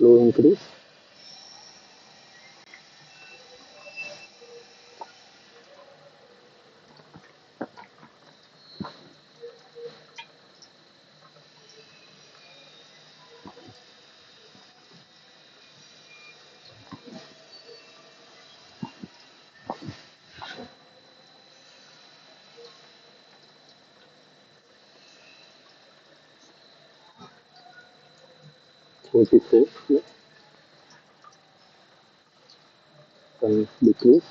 flow increase. Which is safe, yeah. Can decrease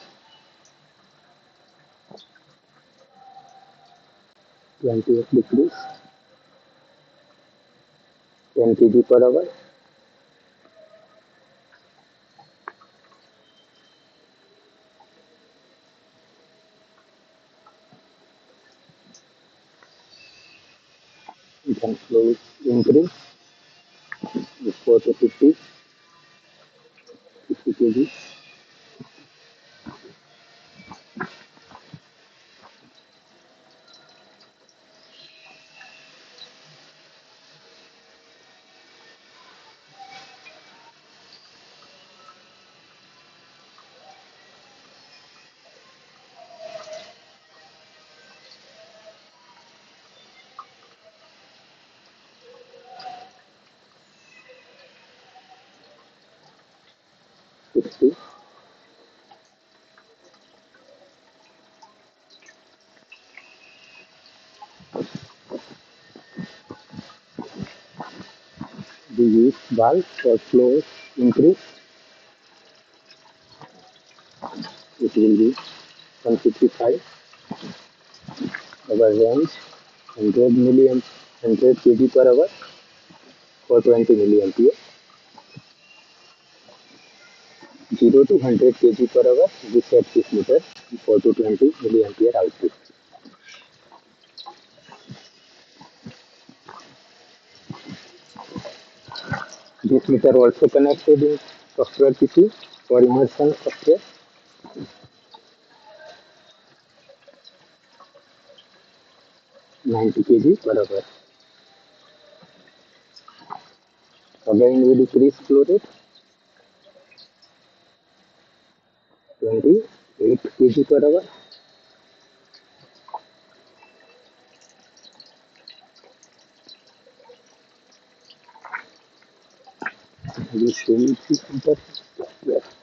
28 decrease 10 kg per hour. You can flow increase 4 to 50 kg. 60. We use valve for flow increase. It will be 155. Our range 100 milliamp 100 kg per hour for 20 milliampere. 0 to 100 kg per hour, we set this meter for 220 milliampere output. This meter also connected in software PC for Emerson software. Ninety kg per hour. Again we decrease flow rate 28 kg per hour. We show you this meter. Yes.